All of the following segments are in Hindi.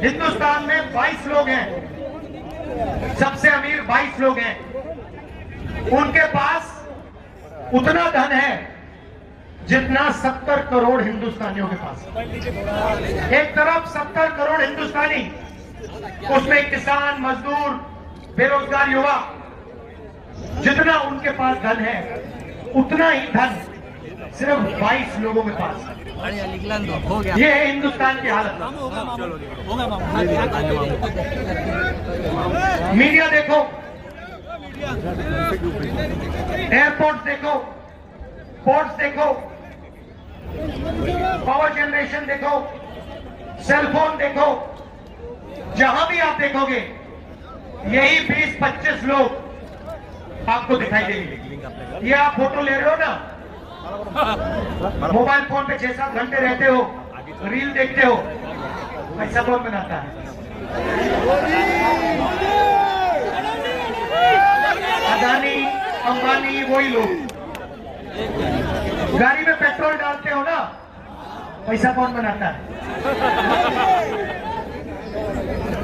हिंदुस्तान में 22 लोग हैं, सबसे अमीर 22 लोग हैं। उनके पास उतना धन है जितना 70 करोड़ हिंदुस्तानियों के पास। एक तरफ 70 करोड़ हिंदुस्तानी, उसमें किसान, मजदूर, बेरोजगार युवा, जितना उनके पास धन है उतना ही धन सिर्फ 22 लोगों के पास। ये है हिंदुस्तान की हालत। मीडिया देखो, एयरपोर्ट देखो, पोर्ट्स देखो, पावर जनरेशन देखो, सेलफोन देखो, जहां भी आप देखोगे यही 20-25 लोग आपको दिखाई देंगे। ये आप फोटो ले रहे हो ना, मोबाइल फोन पे 6-7 घंटे रहते हो, रील देखते हो, पैसा कौन बनाता है? अदानी, अंबानी, वही लोग। गाड़ी में पेट्रोल डालते हो ना, पैसा कौन बनाता है?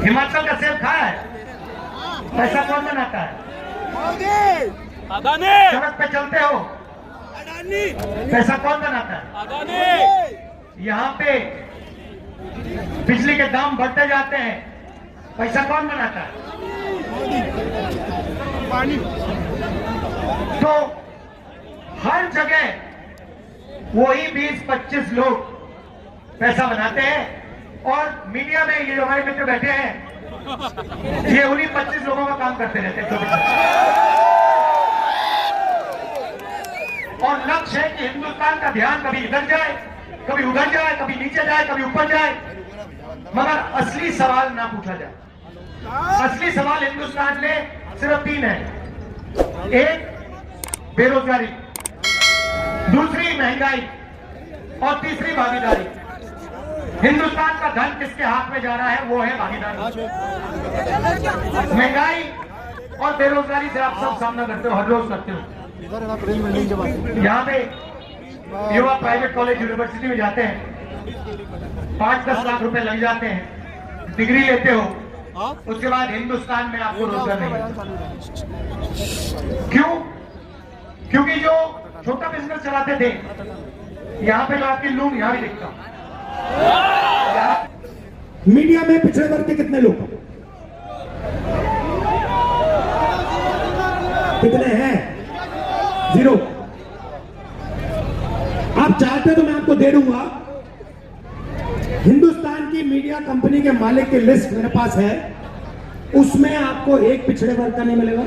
हिमाचल का सेब खाया है, पैसा कौन बनाता है? अदानी। सड़क पे चलते हो, पैसा कौन बनाता है? अदानी। यहाँ पे बिजली के दाम बढ़ते जाते हैं, पैसा कौन बनाता है? तो हर जगह वही 20-25 लोग पैसा बनाते हैं। और मीडिया में ये जो हमारे मित्र बैठे हैं, ये उन्हीं 25 लोगों का काम करते रहते हैं। और लक्ष्य है कि हिंदुस्तान का ध्यान कभी इधर जाए, कभी उधर जाए, कभी नीचे जाए, कभी ऊपर जाए, मगर असली सवाल ना पूछा जाए। असली सवाल हिंदुस्तान में सिर्फ 3 है। एक बेरोजगारी, दूसरी महंगाई और तीसरी भागीदारी। हिंदुस्तान का धन किसके हाथ में जा रहा है? वो है भागीदारी। महंगाई और बेरोजगारी से आप सब सामना करते हो, हर रोज करते हो। यहाँ पे युवा प्राइवेट कॉलेज, यूनिवर्सिटी में जाते हैं, 5-10 लाख रुपए लग जाते हैं, डिग्री लेते हो, उसके बाद हिंदुस्तान में आपको रोजगार नहीं मिलता। क्यों? क्योंकि जो छोटा बिजनेस चलाते थे, यहाँ पे जो आपकी लूट यहाँ भी दिखता। मीडिया में पिछड़े वर्ग के कितने लोग, कितने हैं? 0। आप चाहते तो मैं आपको दे दूंगा। हिंदुस्तान की मीडिया कंपनी के मालिक की लिस्ट मेरे पास है, उसमें आपको एक पिछड़े वर्ग का नहीं मिलेगा,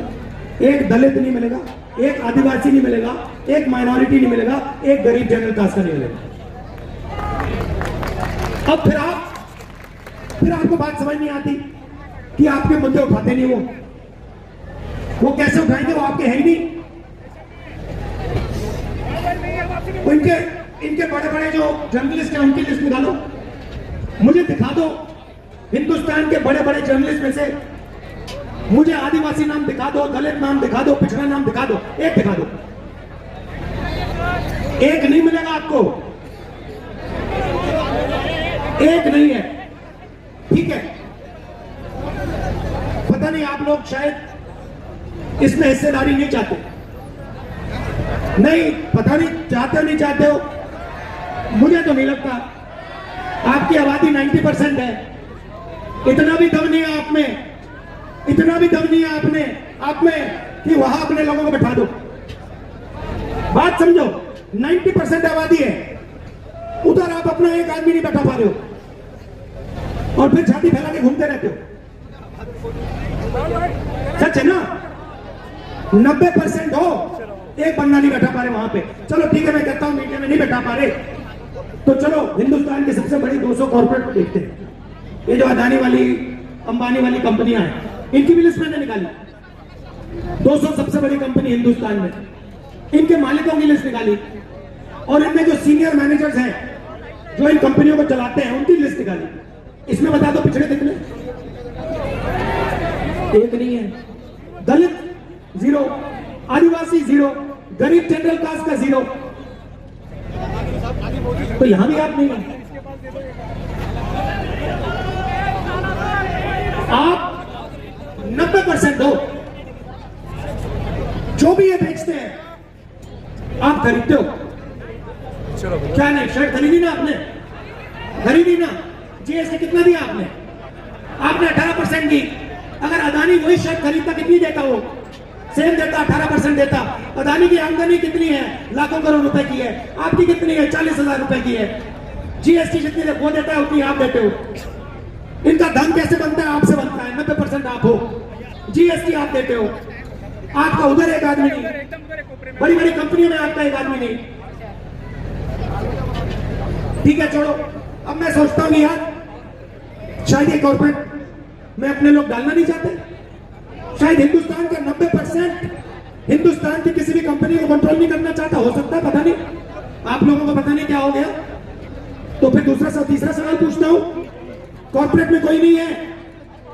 एक दलित नहीं मिलेगा, एक आदिवासी नहीं मिलेगा, एक माइनॉरिटी नहीं मिलेगा, एक गरीब जनरल कास्ट का नहीं मिलेगा। अब फिर आपको बात समझ नहीं आती कि आपके मुद्दे उठाते नहीं वो कैसे उठाएंगे? वो आपके है ही नहीं। इनके बड़े बड़े जो जर्नलिस्ट हैं उनकी लिस्ट निकालो, मुझे दिखा दो हिंदुस्तान के बड़े बड़े जर्नलिस्ट में से मुझे आदिवासी नाम दिखा दो, दलित नाम दिखा दो, पिछड़ा नाम दिखा दो, एक दिखा दो। एक नहीं मिलेगा आपको, एक नहीं है। ठीक है, पता नहीं आप लोग शायद इसमें हिस्सेदारी नहीं चाहते, नहीं पता नहीं चाहते हो नहीं चाहते हो, मुझे तो नहीं लगता। आपकी आबादी 90% है, इतना भी दम नहीं है आप में, इतना भी दम नहीं है आप में कि वहां अपने लोगों को बैठा दो। बात समझो, 90% आबादी है, उधर आप अपना एक आदमी नहीं बैठा पा रहे हो और फिर छाती फैला के घूमते रहते हो। सच है ना? 90% हो, एक बंदा नहीं बैठा पा रहे वहां पे। चलो ठीक है, मैं कहता हूं मीडिया में नहीं बैठा पा रहे, तो चलो हिंदुस्तान की सबसे बड़ी 200 कॉर्पोरेट को देखते हैं। ये जो अदानी वाली, अंबानी वाली कंपनियां हैं, इनकी भी लिस्ट मैंने निकाली। 200 सबसे बड़ी कंपनी हिंदुस्तान में, इनके मालिकों की लिस्ट निकाली और इनमें जो सीनियर मैनेजर्स हैं जो इन कंपनियों को चलाते हैं उनकी लिस्ट निकाली। इसमें बता दो पिछड़े कितने? एक नहीं है। दलित 0, आदिवासी 0, गरीब जनरल कास्ट का 0। तो यहां भी आप नहीं हैं। 10% हो। जो भी ये बेचते हैं आप खरीदते हो क्या? नहीं, शर्ट खरीदी ना आपने, खरीदी ना। जीएसटी कितना दिया आपने? आपने 18% दी। अगर अदानी वही शर्ट खरीदता कितनी देता? वो सेम देता, 18% देता। अदानी की आमदनी कितनी है? लाखों करोड़ रुपए की है। आपकी कितनी है? 40,000 रुपए की है। जीएसटी जितनी वो देता है उतनी आप देते हो। इनका धन कैसे बनता है? आपसे बनता है। 90% आप हो, जीएसटी आप देते हो। आपका उधर एक आदमी नहीं, बड़ी बड़ी कंपनियों में आपका एक आदमी नहीं। ठीक है, छोड़ो। अब मैं सोचता हूं यार शायद ये कॉर्पोरेट में अपने लोग डालना नहीं चाहते। शायद हिंदुस्तान का 90% हिंदुस्तान की किसी भी कंपनी को कंट्रोल नहीं करना चाहता। हो सकता है, पता नहीं। आप लोगों को पता नहीं क्या हो गया। तो फिर तीसरा सवाल पूछता हूं, कॉर्पोरेट में कोई नहीं है,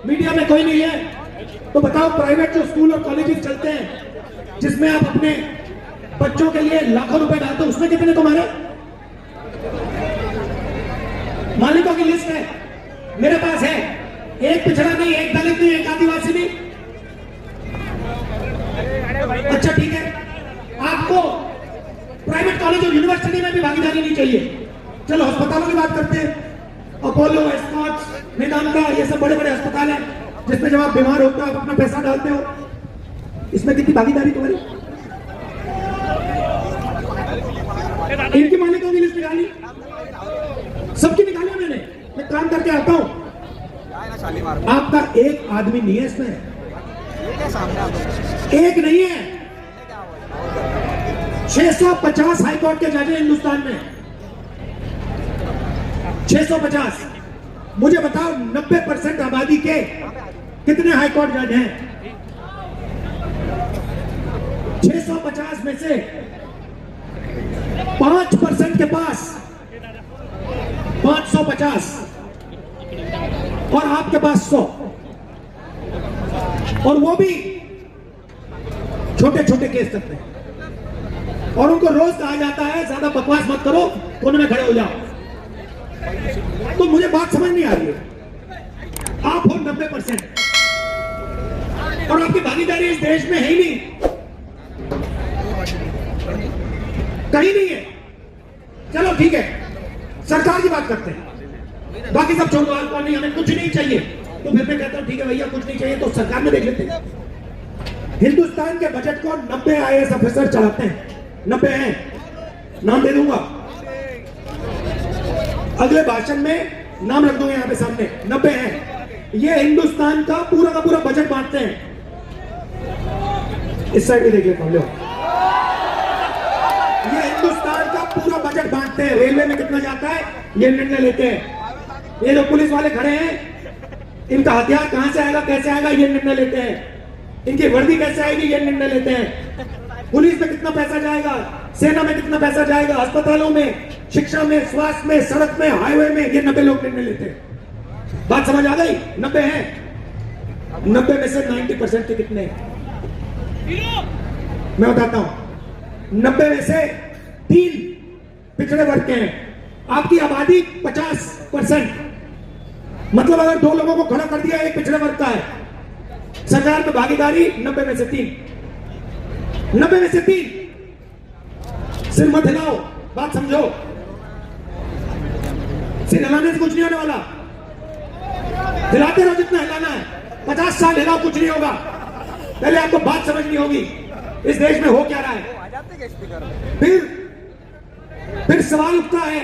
मीडिया में कोई नहीं है, तो बताओ प्राइवेट जो स्कूल और कॉलेजेस चलते हैं जिसमें आप अपने बच्चों के लिए लाखों रुपए डालते हो, उसमें कितने तुम्हारे मालिकों की लिस्ट है? मेरे पास है। एक पिछड़ा नहीं, एक दलित नहीं, एक आदिवासी नहीं। अच्छा ठीक है, आपको प्राइवेट कॉलेज और यूनिवर्सिटी में भी भागीदारी नहीं चाहिए। चलो अस्पतालों की बात करते हैं। अपोलो, एस्कॉट्स, मेदांता, ये सब बड़े बड़े अस्पताल हैं जिसमें जब आप बीमार होते हो आप अपना पैसा डालते हो। इसमें कितनी भागीदारी तुम्हारी? इनकी मालिकों की लिस्ट निकाली, सबकी निकाली मैंने। मैं काम करके आता हूं। आपका एक आदमी नहीं है इसमें, एक नहीं है। 650 हाईकोर्ट के जज हैं हिंदुस्तान में, 650। मुझे बताओ 90% आबादी के कितने हाईकोर्ट जज हैं? 650 में से 5% के पास 550 और आपके पास 100, और वो भी छोटे छोटे केस करते हैं। और उनको रोज कहा जाता है ज्यादा बकवास मत करो, कोने में खड़े हो जाओ। तो मुझे बात समझ नहीं आ रही है। आप हो 90% और आपकी भागीदारी इस देश में है ही नहीं, कहीं नहीं है। चलो ठीक है, सरकार की बात करते हैं। बाकी सब छोड़ो, आपको नहीं, हमें कुछ नहीं चाहिए। तो फिर मैं कहता हूं ठीक है भैया, कुछ नहीं चाहिए तो सरकार में देख लेते हैं। हिंदुस्तान के बजट को 90 आईएएस ऑफिसर चलाते हैं। 90 हैं, नाम दे दूंगा अगले भाषण में, नाम रख दूंगा यहां पे सामने। 90 हैं। ये हिंदुस्तान का पूरा बजट बांटते हैं। इस साइड में देखिए पहले, ये हिंदुस्तान का पूरा बजट बांटते हैं। रेलवे में कितना जाता है ये निर्णय लेते हैं। ये जो पुलिस वाले खड़े हैं, इनका हथियार कहां से आएगा, कैसे आएगा, ये निर्णय लेते हैं। इनकी वर्दी कैसे आएगी, ये निर्णय लेते हैं। पुलिस में कितना पैसा जाएगा, सेना में कितना पैसा जाएगा, अस्पतालों में, शिक्षा में, स्वास्थ्य में, सड़क में, हाईवे में, ये 90 लोग निर्णय लेते हैं। बात समझ आ गई? 90 हैं। 90 में से 90% के कितने? मैं बताता हूं। 90 में से 3 पिछड़े वर्ग के हैं। आपकी आबादी 50%, मतलब अगर 2 लोगों को खड़ा कर दिया, एक पिछड़े वर्ग का है। सरकार में भागीदारी 90 में से 3, 90 में से 3। सिर मत हिलाओ, बात समझो। सिर हिलाने से कुछ नहीं होने वाला। हिलाते रहो जितना हिलाना है। 50 साल हिलाओ, कुछ नहीं होगा। पहले आपको बात समझनी होगी इस देश में हो क्या रहा है। फिर सवाल उठता है,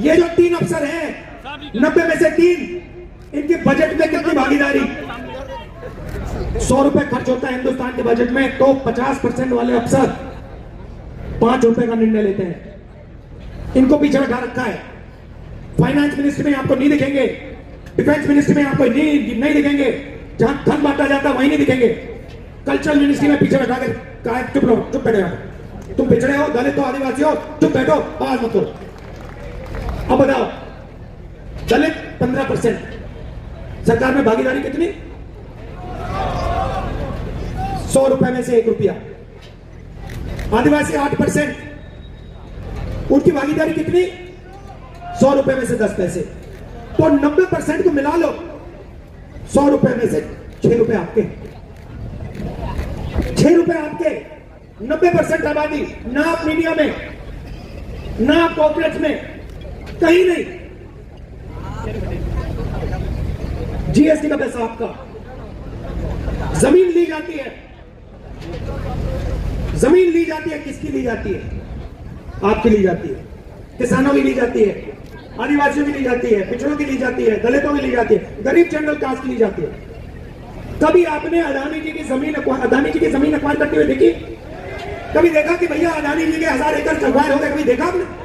ये जो 3 अफसर हैं 90 में से 3, इनके बजट में कितनी भागीदारी? 100 रुपए खर्च होता है हिंदुस्तान के बजट में, तो 50% वाले अफसर 5 रुपए का निर्णय लेते हैं। इनको पीछे बैठा रखा है। फाइनेंस मिनिस्ट्री में आपको नहीं दिखेंगे, डिफेंस मिनिस्ट्री में आपको नहीं दिखेंगे, जहां धन बांटा जाता है वहीं नहीं दिखेंगे। कल्चरल मिनिस्ट्री में पीछे बैठा कर चुप रहो, चुप बैठे आप। तुम पिछड़े हो, दलित हो, आदिवासी हो, चुप बैठो, आवाज मत करो। अब बताओ, दलित 15%, सरकार में भागीदारी कितनी? 100 रुपए में से 1 रुपया। आदिवासी 8%, उनकी भागीदारी कितनी? 100 रुपए में से 10 पैसे। तो 90% को मिला लो, 100 रुपए में से 6 रुपए आपके। ₹6 आपके, 90% आबादी, ना आप मीडिया में, ना आप कॉर्पोरेट में, कहीं नहीं। जीएसटी का पैसा आपका। जमीन ली जाती है, जमीन ली जाती है, किसकी ली जाती है? आपकी ली जाती है, किसानों की ली जाती है, आदिवासियों की ली जाती है, पिछड़ों की ली जाती है, दलितों की ली जाती है, गरीब जनरल कास्ट की ली जाती है। कभी आपने अडानी जी की जमीन एक्वायर करते हुए देखी? कभी देखा कि भैया अडानी जी के 1000 एकड़ चौपाल हो गए? कभी देखा आपने?